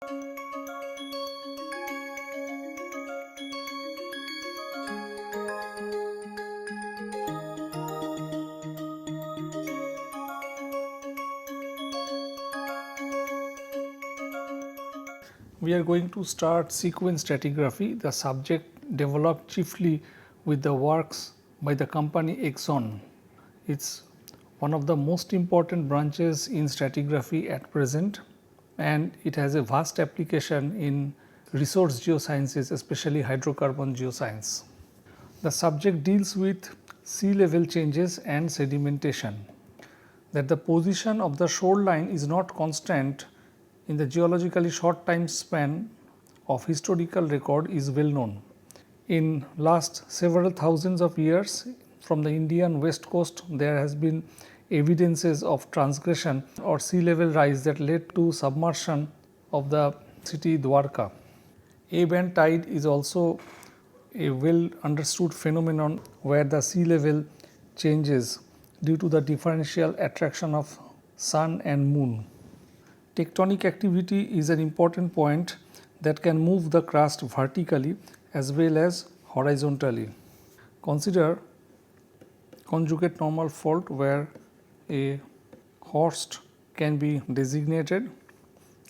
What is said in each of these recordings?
We are going to start sequence stratigraphy, the subject developed chiefly with the works by the company Exxon. It's one of the most important branches in stratigraphy at present, and it has a vast application in resource geosciences, especially hydrocarbon geoscience. The subject deals with sea level changes and sedimentation. That the position of the shoreline is not constant in the geologically short time span of historical record is well known. In last several thousands of years from the Indian west coast, there has been evidences of transgression or sea level rise that led to submersion of the city Dwarka. Ebb and tide is also a well understood phenomenon where the sea level changes due to the differential attraction of sun and moon. Tectonic activity is an important point that can move the crust vertically as well as horizontally. Consider conjugate normal fault where a horst can be designated.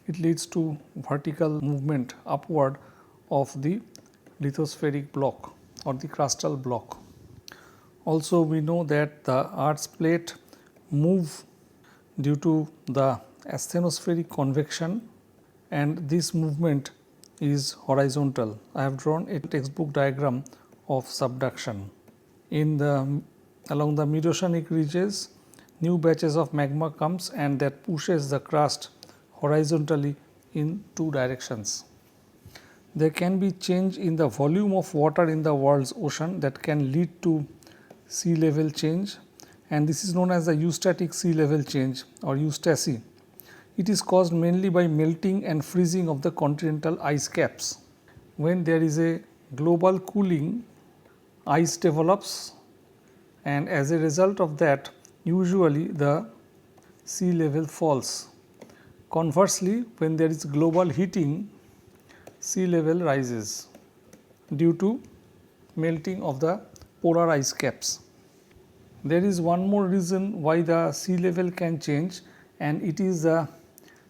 It leads to vertical movement upward of the lithospheric block or the crustal block. Also, we know that the Earth's plate move due to the asthenospheric convection, and this movement is horizontal. I have drawn a textbook diagram of subduction. Along the mid-oceanic ridges, new batches of magma comes and that pushes the crust horizontally in two directions. There can be change in the volume of water in the world's ocean that can lead to sea level change, and this is known as the eustatic sea level change or eustasy. It is caused mainly by melting and freezing of the continental ice caps. When there is a global cooling, ice develops, and as a result of that, usually the sea level falls. Conversely, when there is global heating, sea level rises due to melting of the polar ice caps. There is one more reason why the sea level can change, and it is the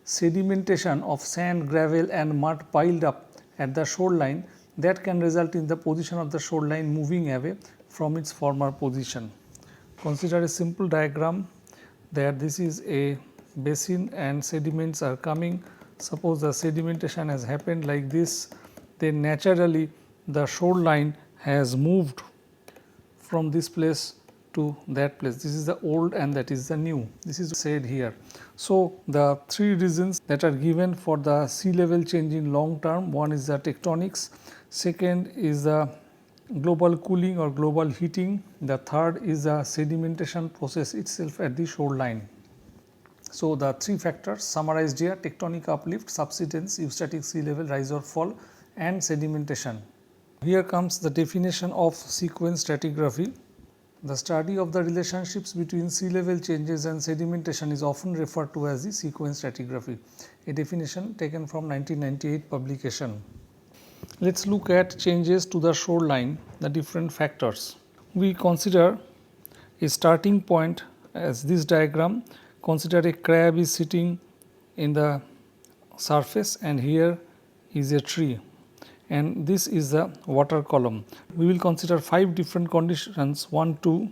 sedimentation of sand, gravel and mud piled up at the shoreline that can result in the position of the shoreline moving away from its former position. Consider a simple diagram that this is a basin and sediments are coming. Suppose the sedimentation has happened like this, then naturally the shoreline has moved from this place to that place. This is the old and that is the new. This is said here. So, the three reasons that are given for the sea level change in long term, one is the tectonics, second is the global cooling or global heating, the third is the sedimentation process itself at the shoreline. So, the three factors summarized here: tectonic uplift, subsidence, eustatic sea level rise or fall, and sedimentation. Here comes the definition of sequence stratigraphy. The study of the relationships between sea level changes and sedimentation is often referred to as the sequence stratigraphy, a definition taken from 1998 publication. Let us look at changes to the shoreline, the different factors. We consider a starting point as this diagram. Consider a crab is sitting in the surface and here is a tree, and this is the water column. We will consider 5 different conditions 1, 2,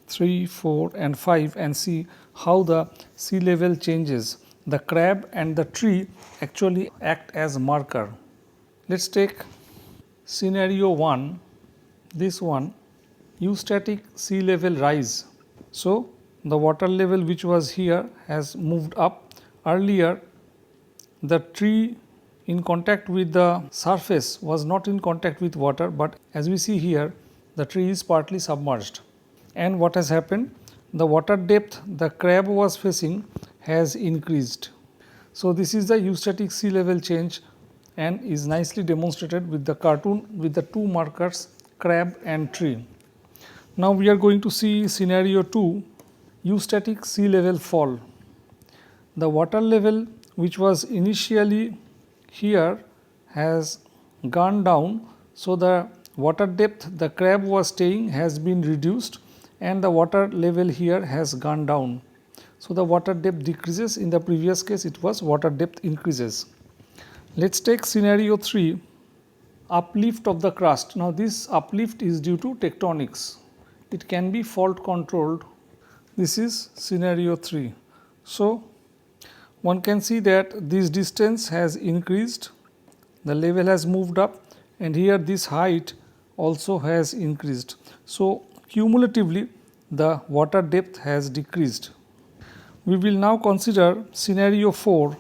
3, 4 and 5 and see how the sea level changes. The crab and the tree actually act as marker. Let us take scenario 1, this one, eustatic sea level rise. So, the water level which was here has moved up. Earlier the tree in contact with the surface was not in contact with water, but as we see here the tree is partly submerged. And what has happened? The water depth the crab was facing has increased. So, this is the eustatic sea level change and is nicely demonstrated with the cartoon with the two markers crab and tree. Now, we are going to see scenario 2, eustatic sea level fall. The water level which was initially here has gone down. So, the water depth the crab was staying has been reduced and the water level here has gone down. So, the water depth decreases. In the previous case it was water depth increases. Let us take scenario 3, uplift of the crust. Now, this uplift is due to tectonics. It can be fault controlled. This is scenario 3. So, one can see that this distance has increased, the level has moved up, and here this height also has increased. So, cumulatively the water depth has decreased. We will now consider scenario 4,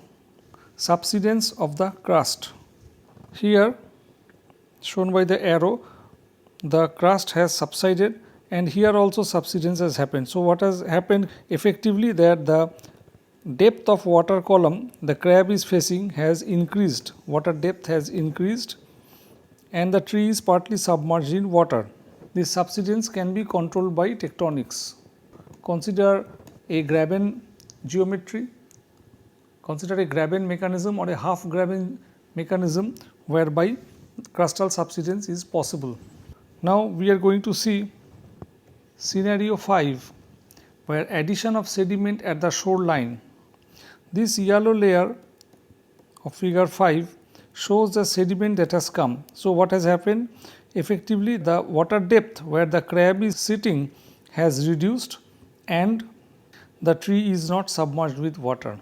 subsidence of the crust. Here shown by the arrow, the crust has subsided and here also subsidence has happened. So, what has happened effectively, that the depth of water column the crab is facing has increased, water depth has increased and the tree is partly submerged in water. This subsidence can be controlled by tectonics. Consider a graben geometry, consider a graben mechanism or a half graben mechanism whereby crustal subsidence is possible. Now, we are going to see scenario 5, where addition of sediment at the shoreline. This yellow layer of figure 5 shows the sediment that has come. So, what has happened? Effectively the water depth where the crab is sitting has reduced and the tree is not submerged with water.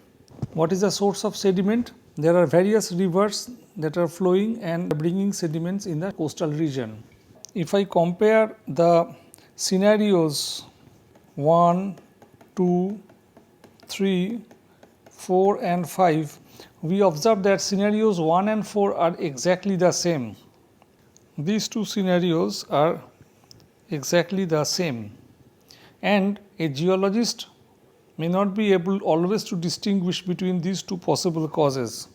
What is the source of sediment? There are various rivers that are flowing and bringing sediments in the coastal region. If I compare the scenarios 1, 2, 3, 4 and 5, we observe that scenarios 1 and 4 are exactly the same. These two scenarios are exactly the same and a geologist may not be able always to distinguish between these two possible causes.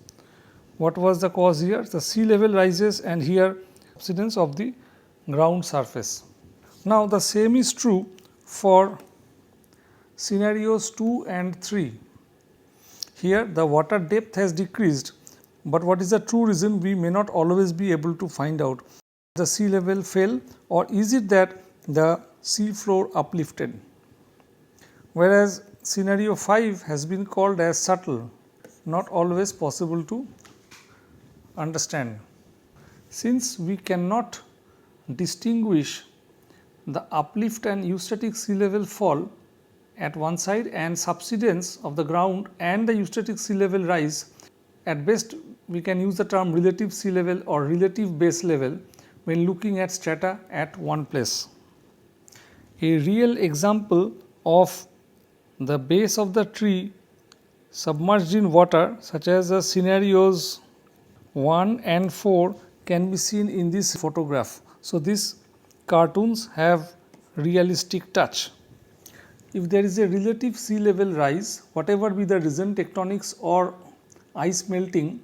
What was the cause here? The sea level rises and here subsidence of the ground surface. Now, the same is true for scenarios 2 and 3. Here the water depth has decreased, but what is the true reason we may not always be able to find out. The sea level fell, or is it that the sea floor uplifted? Whereas scenario 5 has been called as subtle, not always possible to understand. Since we cannot distinguish the uplift and eustatic sea level fall at one side and subsidence of the ground and the eustatic sea level rise, at best we can use the term relative sea level or relative base level when looking at strata at one place. A real example of the base of the tree submerged in water, such as the scenarios 1 and 4, can be seen in this photograph. So, these cartoons have realistic touch. If there is a relative sea level rise, whatever be the reason, tectonics or ice melting,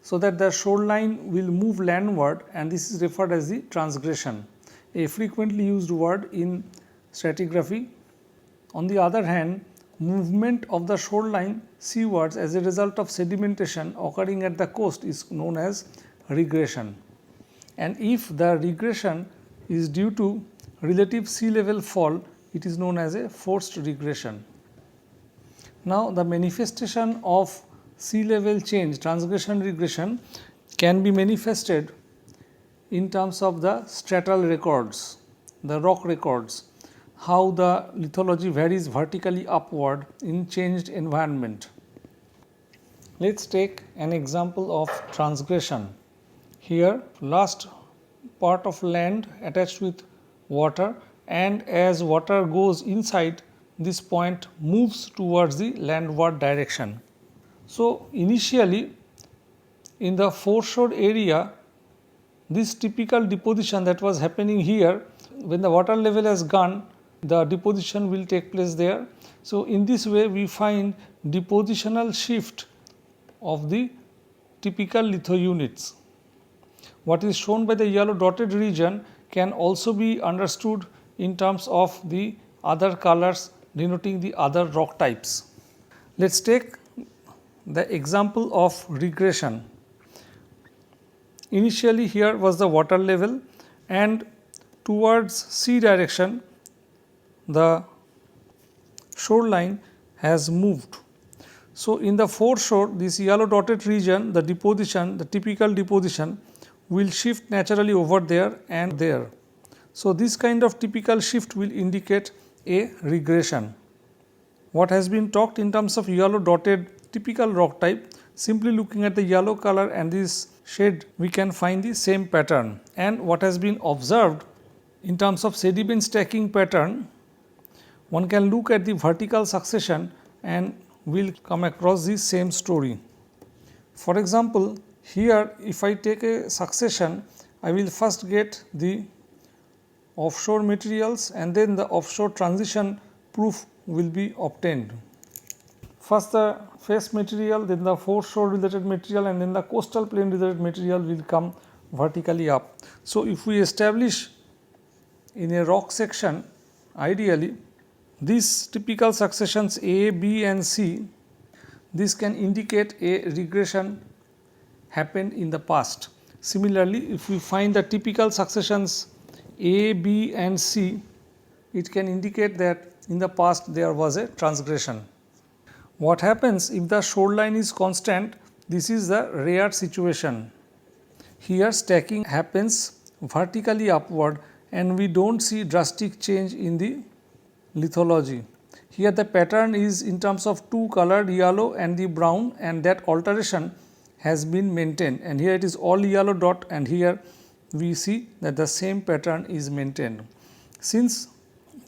so that the shoreline will move landward, and this is referred as the transgression, a frequently used word in stratigraphy. On the other hand, movement of the shoreline seawards as a result of sedimentation occurring at the coast is known as regression, and if the regression is due to relative sea level fall, it is known as a forced regression. Now, the manifestation of sea level change, transgression regression, can be manifested in terms of the stratal records, the rock records, how the lithology varies vertically upward in changed environment. Let us take an example of transgression. Here, last part of land attached with water, and as water goes inside, this point moves towards the landward direction. So, initially in the foreshore area, this typical deposition that was happening here, when the water level has gone, the deposition will take place there. So, in this way we find depositional shift of the typical litho units. What is shown by the yellow dotted region can also be understood in terms of the other colors denoting the other rock types. Let us take the example of regression. Initially here was the water level, and towards sea direction the shoreline has moved. So, in the foreshore, this yellow dotted region, the deposition, the typical deposition will shift naturally over there and there. So, this kind of typical shift will indicate a regression. What has been talked in terms of yellow dotted typical rock type, simply looking at the yellow color and this shade, we can find the same pattern. And what has been observed in terms of sediment stacking pattern, one can look at the vertical succession and will come across the same story. For example, here if I take a succession, I will first get the offshore materials and then the offshore transition proof will be obtained. First the face material, then the foreshore related material, and then the coastal plain related material will come vertically up. So, if we establish in a rock section, ideally these typical successions A, B and C, this can indicate a regression happened in the past. Similarly, if we find the typical successions A, B and C, it can indicate that in the past there was a transgression. What happens if the shoreline is constant? This is the rare situation. Here stacking happens vertically upward and we do not see drastic change in the lithology. Here the pattern is in terms of two colored, yellow and the brown, and that alteration has been maintained, and here it is all yellow dot, and here we see that the same pattern is maintained. Since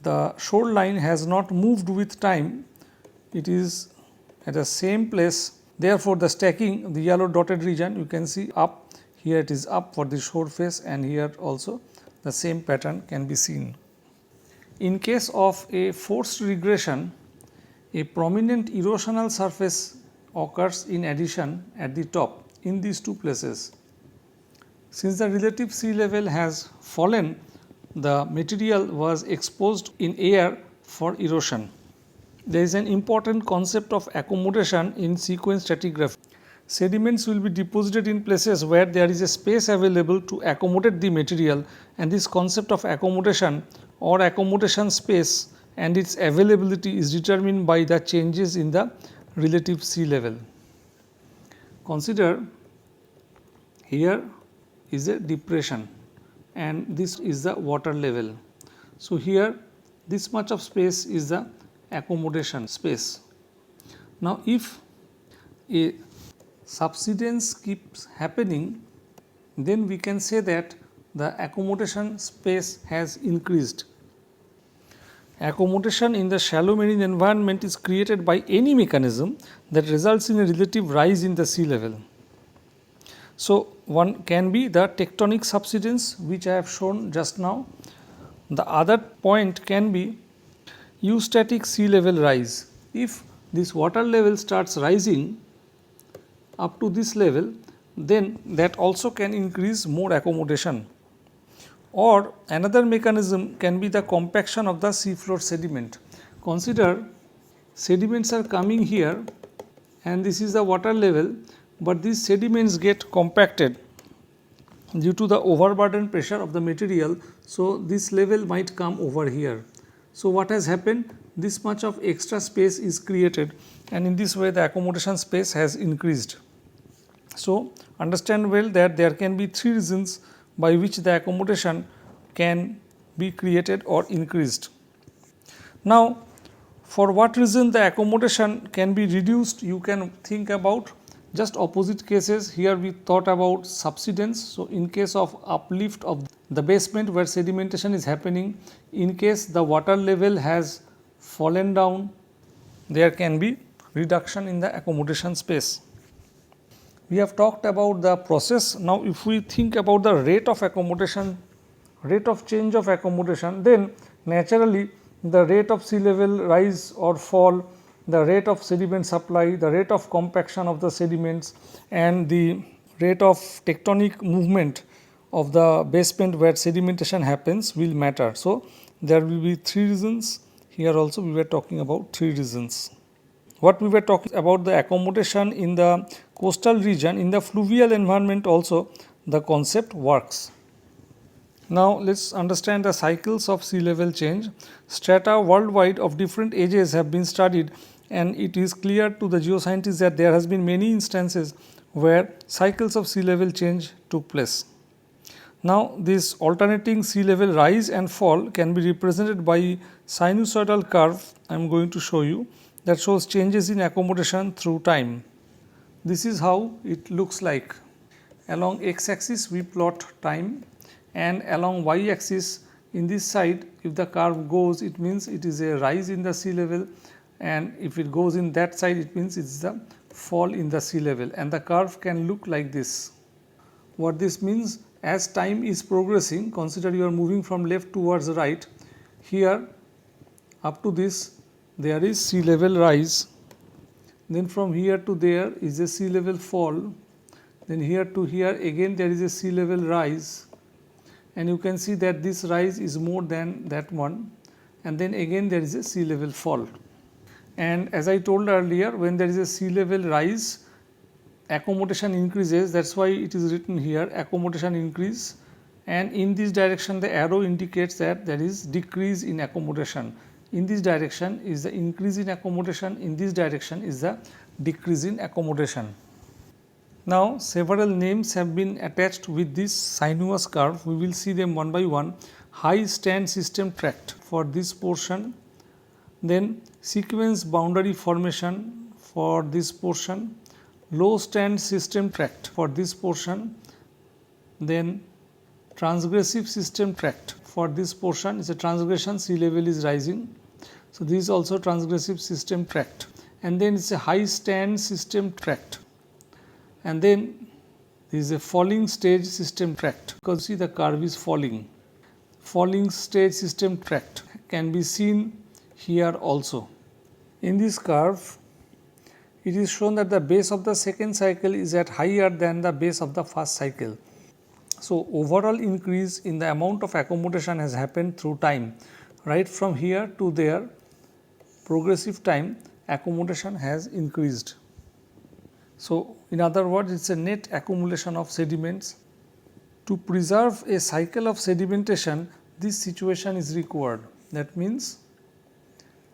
the shoreline has not moved with time, it is at the same place, therefore the stacking, the yellow dotted region, you can see up, here it is up for the shore face, and here also the same pattern can be seen. In case of a forced regression, a prominent erosional surface occurs in addition at the top in these two places. Since the relative sea level has fallen, the material was exposed in air for erosion. There is an important concept of accommodation in sequence stratigraphy. Sediments will be deposited in places where there is a space available to accommodate the material, and this concept of accommodation or accommodation space and its availability is determined by the changes in the relative sea level. Consider here is a depression and this is the water level. So, here this much of space is the accommodation space. Now, if a subsidence keeps happening, then we can say that the accommodation space has increased. Accommodation in the shallow marine environment is created by any mechanism that results in a relative rise in the sea level. So, one can be the tectonic subsidence, which I have shown just now. The other point can be eustatic sea level rise. If this water level starts rising up to this level, then that also can increase more accommodation. Or another mechanism can be the compaction of the seafloor sediment. Consider sediments are coming here and this is the water level, but these sediments get compacted due to the overburden pressure of the material. So, this level might come over here. So, what has happened? This much of extra space is created, and in this way the accommodation space has increased. So, understand well that there can be three reasons by which the accommodation can be created or increased. Now, for what reason the accommodation can be reduced, you can think about just opposite cases. Here we thought about subsidence. So, in case of uplift of the basement where sedimentation is happening, in case the water level has fallen down, there can be reduction in the accommodation space. We have talked about the process. Now, if we think about the rate of accommodation, rate of change of accommodation, then naturally the rate of sea level rise or fall, the rate of sediment supply, the rate of compaction of the sediments, and the rate of tectonic movement of the basement where sedimentation happens will matter. So, there will be three reasons. Here also we were talking about three reasons. What we were talking about the accommodation in the coastal region, in the fluvial environment also, the concept works. Now let's understand the cycles of sea level change. Strata worldwide of different ages have been studied, and it is clear to the geoscientists that there has been many instances where cycles of sea level change took place. Now this alternating sea level rise and fall can be represented by sinusoidal curve I am going to show you, that shows changes in accommodation through time. This is how it looks like. Along x axis we plot time, and along y axis in this side, if the curve goes, it means it is a rise in the sea level, and if it goes in that side, it means it is the fall in the sea level, and the curve can look like this. What this means, as time is progressing, consider you are moving from left towards right. Here up to this there is sea level rise, then from here to there is a sea level fall, then here to here again there is a sea level rise, and you can see that this rise is more than that one, and then again there is a sea level fall. And as I told earlier, when there is a sea level rise, accommodation increases. That is why it is written here accommodation increase, and in this direction the arrow indicates that there is decrease in accommodation. In this direction is the increase in accommodation, in this direction is the decrease in accommodation. Now several names have been attached with this sinuous curve. We will see them one by one. High stand system tract for this portion, then sequence boundary formation for this portion, low stand system tract for this portion, then transgressive system tract for this portion. Is a transgression, sea level is rising, so this is also transgressive system tract, and then it is a high stand system tract, and then this is a falling stage system tract, because see the curve is falling. Falling stage system tract can be seen here also. In this curve, it is shown that the base of the second cycle is at higher than the base of the first cycle. So overall increase in the amount of accommodation has happened through time. Right from here to there, progressive time, accommodation has increased. So in other words, it is a net accumulation of sediments. To preserve a cycle of sedimentation, this situation is required. That means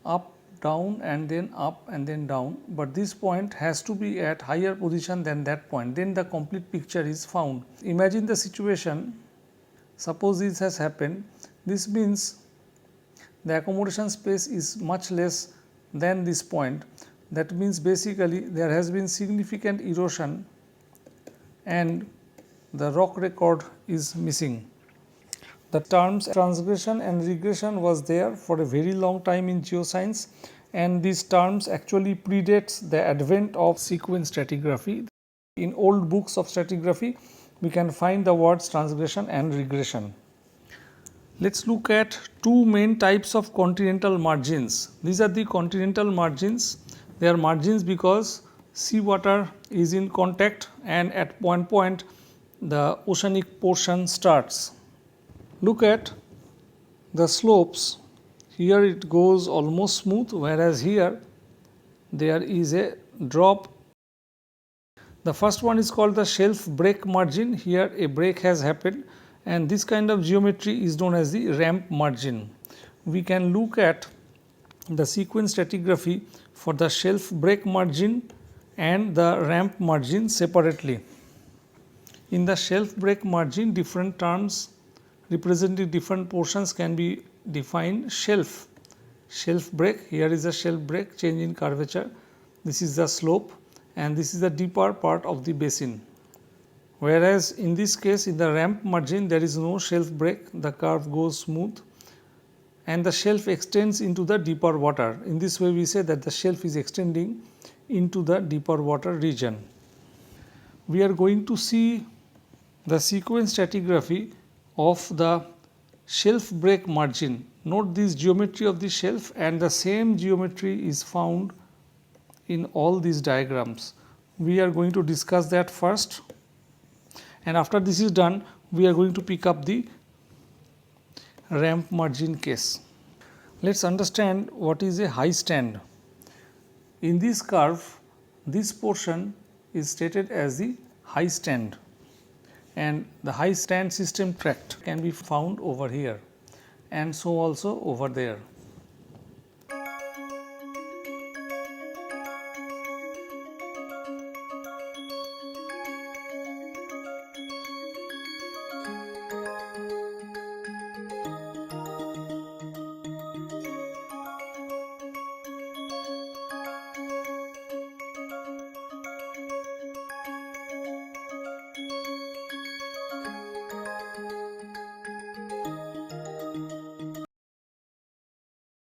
up, down, and then up and then down, but this point has to be at higher position than that point, then the complete picture is found. Imagine the situation, suppose this has happened, this means the accommodation space is much less than this point. That means basically there has been significant erosion and the rock record is missing. The terms transgression and regression was there for a very long time in geoscience, and these terms actually predates the advent of sequence stratigraphy. In old books of stratigraphy, we can find the words transgression and regression. Let us look at two main types of continental margins. These are the continental margins. They are margins because seawater is in contact, and at one point the oceanic portion starts. Look at the slopes. Here it goes almost smooth, whereas here there is a drop. The first one is called the shelf break margin. Here a break has happened, and this kind of geometry is known as the ramp margin. We can look at the sequence stratigraphy for the shelf break margin and the ramp margin separately. In the shelf break margin, different terms representing different portions can be defined. Shelf break, here is a shelf break, change in curvature, this is the slope, and this is the deeper part of the basin. Whereas in this case, in the ramp margin, there is no shelf break, the curve goes smooth and the shelf extends into the deeper water. In this way we say that the shelf is extending into the deeper water region. We are going to see the sequence stratigraphy of the shelf break margin. Note this geometry of the shelf, and the same geometry is found in all these diagrams. We are going to discuss that first, and after this is done, we are going to pick up the ramp margin case. Let us understand what is a high stand. In this curve, this portion is stated as the high stand. and the high stand system tract can be found over here and so also over there.